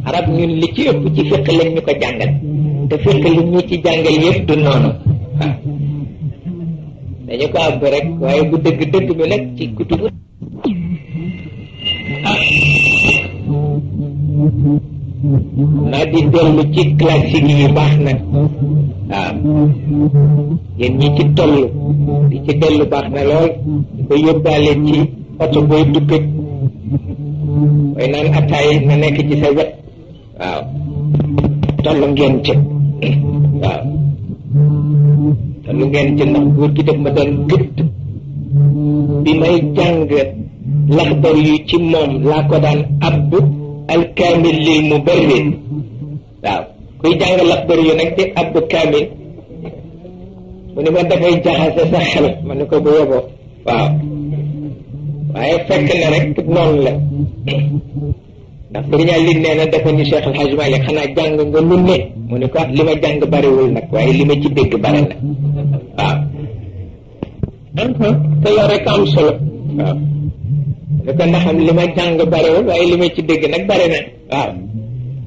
arab ñun li ci ëpp ci fiq lañ ñu ko jàngal te fiq li ñu ci jàngal yëpp du noonu waaw dañu ko àbb rek waaye bu dëgg bi nag ci kutubu naa di dellu ci classique yi baax nag waaw yéen ñi ci toll di ci dellu baax na lool di ko yóbbaale ci oto booy duggat way naan attaay na nekk ci sa wet waaw toll ngeen ci waaw toll ngeen ci ndax góor gi def ma doon gëdd bi may jàng laxdar yu ci moom laa ko daan abb alkaamil lil mubarrid waaw kuy jàng laxdar yu nag di abb kaamil mu ne ma dafay jaxase sa xel ma ne ko bu yoboo waaw waaye fekk na rek noonu la ndax sëriñ Ali nee na dafa ni Cheikh El Hadj Malick xanaa jàng nga lu ne mu ne ko li ma jàng bariwul nag waaye li ma ci dégg bari na waaw te yow rek am solo waaw ne ko ndax li ma jàng bariwul waaye li ma ci dégg nag bari na waaw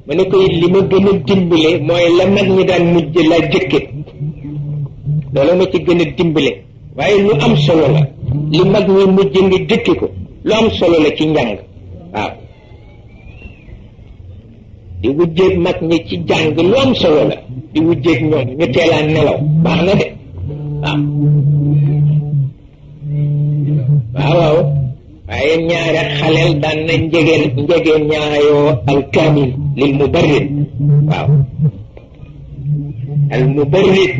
mu ne ko it li ma gën a dimbale mooy la mag ñi daan mujj la jëkke loolu ma ci gën a dimbale waaye lu am solo la li mag ñi mujj nga jëkke ko lu am solo la ci njàng waaw di wujjeeg mag ñi ci jàng lu am solo la di wujjeeg ñoom ñu teelaan nelaw baax na de waaw waaye ñaare xaleel daan na njege ñaayoo alkaamil lil mubarrid waaw al mubarrid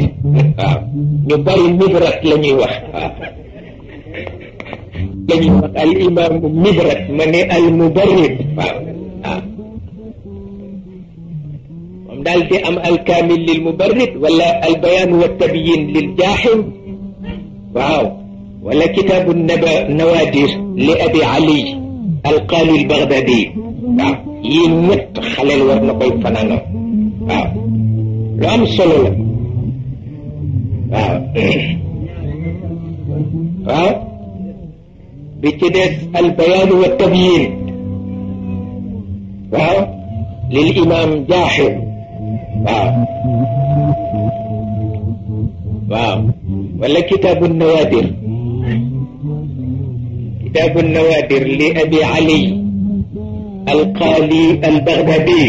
waaw ñu bari mibrat la ñuy wax waaw la ñuy wax al imam mibrat ma ne al mubarrid waaw waaw moom daal di am alkaamil lil mubarrid wala al bayaan wa tabyin lil jaaxim waaw wala kitaabu nawaadir li abi ali alqaali albaghdadi waaw yii ñett xaleel war na koy fanaanoo waaw lu am solo la waaw waaw bi ci des albayaan wa tabyin waaw lil imam jaaxib waaw waaw wala kitaabu nawaadir كتاب النوادر لأبي علي القالي البغدادي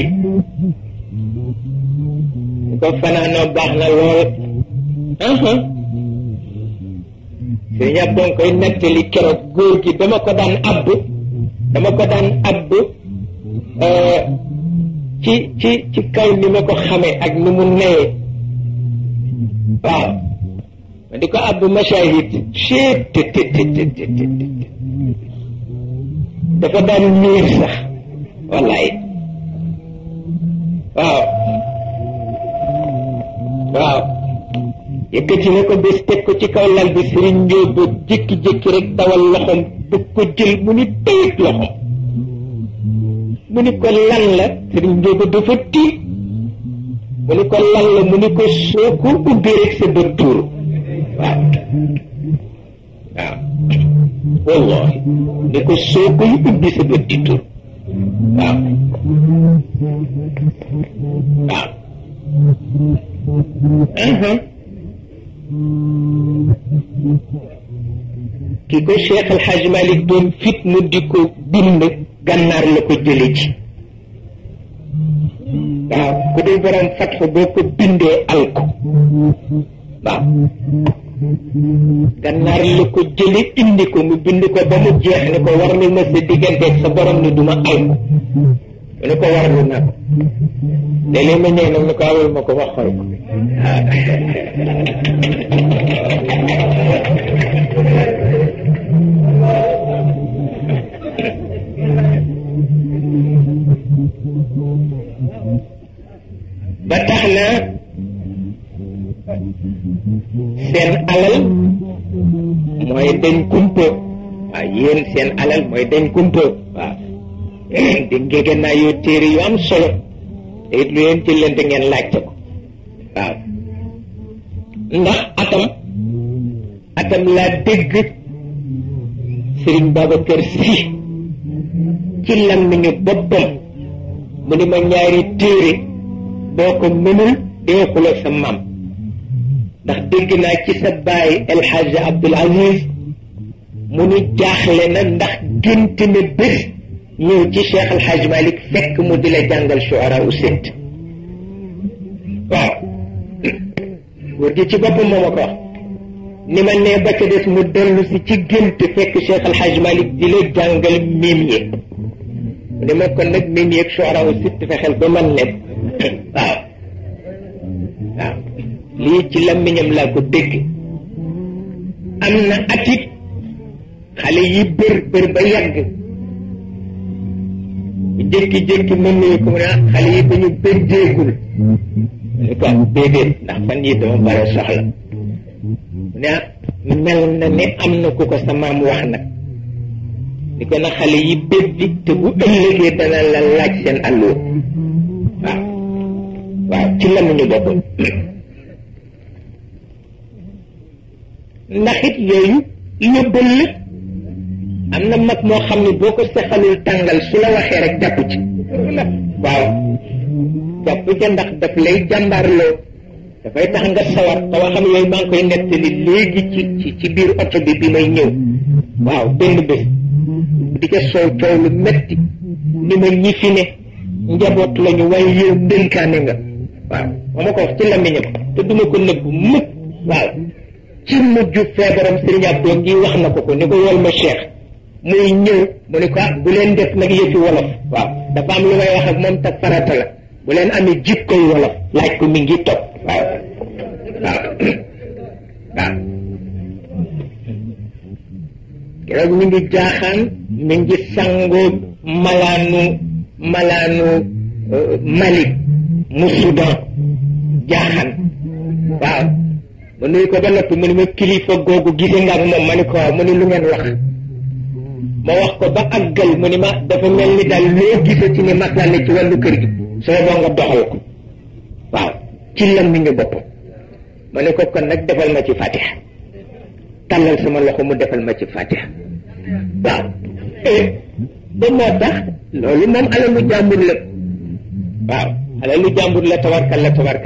كفنا نبحنا الوقت سينيا بونكو نتلي كرو غورغي دما كو دان اب ci kaw ni ma ko xamee ak ni mu nee waaw ma di ko abbu mashahid dafa daan miir sax wallaay waaw yëkkati na ko bés teg ko ci kaw lal bi sëriñ Njóobu jékki-jékki rek dawal loxoom bëgg ko jël mu ni tëyit loxo mu ni ko lan la sëriñ Njóobu dafa tiit mu ni ko lan la mu ni ko soo ko ubbee rek sa bët tuuru waaw wallahi ni ko soo koy ubbi sa bët di tur waaw ki ko Cheikh El Hadj Malick doon fit mu di ko bind gànnaar la ko jële ci waaw ku dul borom fat fa boo ko bindee alko waaw gànnaar la ko jële indi ko mu bind ko ba mu jeex ne ko war na sa digganteeg sa borom ni duma alko mu ne ko warlu na ko léeg-léeg ma ñëw nag ne ko awal ma ko wax xool ko ba tax na seen alal mooy dañ kumpa waaw yéen seen alal mooy dañ kumpa waaw di ngege naa yoo téere yu am solo te it lu leen ci lente ngeen laajte ko waaw ndax atam laa dégg Sëriñ Babacar Si ci làmmiñu boppam mu ni ma ñaari téere boo ko mënul dee xuloo sa maam ndax dégg naa ci sa baay El Hadj Abdoul Aziz mu ni jaaxle na ndax gént na bés ñëw ci Cheikh El Hadj Malick fekk mu di la jàngal shuara u sitt waaw góor gi ci boppam moo ma ko wax ni ma nee ba ca des mu dellu si ci gént fekk Cheikh El Hadj Malick di la jàngal miim yi mu ne ma kon nag miim yeeg shuara u sitt fexeel ba man leen waaw waaw lii ci làmmiñam laa ko dégg am na atit xale yi bër ba yàgg jékki-jékki mën nañu ko mu ne xale yi ba ñu bër jéegul mu ne ko déedéet ndax fan yi dama bare soxla mu ne mel na ne am na ku ko sa maam wax nag ni ko na xale yi bër di te bu ëllëgee dana la laaj seen àlluwa waaw waaw ci làmmiñu boppam ndax it yooyu yóbbal la am na mag moo xam ne boo ko sexalul tàngal su la waxee rek jàpp ci waaw jàpp ca ndax daf lay jàmbaarloo dafay tax nga sawar te waxam yooyu maa ngi koy nettali léegi ci biir oto bi may ñëw waaw benn bés di ca soow coow lu metti ni ma ñi fi ne njaboot lañu waaye yow ndénkaane nga waaw moo ma ko wax ci làmmiñam te duma ko nëbb mukk waaw ci mujj feebaram Serigne Abdou ngi wax na ko ni ko wol ma Cheikh muy ñëw mu ne ko bu leen def nag yëfi wolof waaw dafa am lu may wax ak moom te farata la bu leen amee jikkoy wolof laaj ko mi ngi topp waaw waaw waaw keroog mi ngi jaaxaan mi ngi sangoo malaanu Mali mu Soudan jaaxaan waaw ma nuyu ko ba noppi mu ne ma kilifa googu gise nga ak moom ma ni ko waaw mu ne lu ngeen wax ma wax ko ba àggal mu ni ma dafa mel ni daal loo gise ci ni maslaa ne ci wàllu kër gi soo boo nga doxal ko waaw ci làmmiñu boppam ma ne ko kon nag defal ma ci fatiha tàllal sama loxo mu defal ma ci fatiha waaw ba moo tax loolu moom alalu jàmbur la waaw alalu jàmbur la tawarkal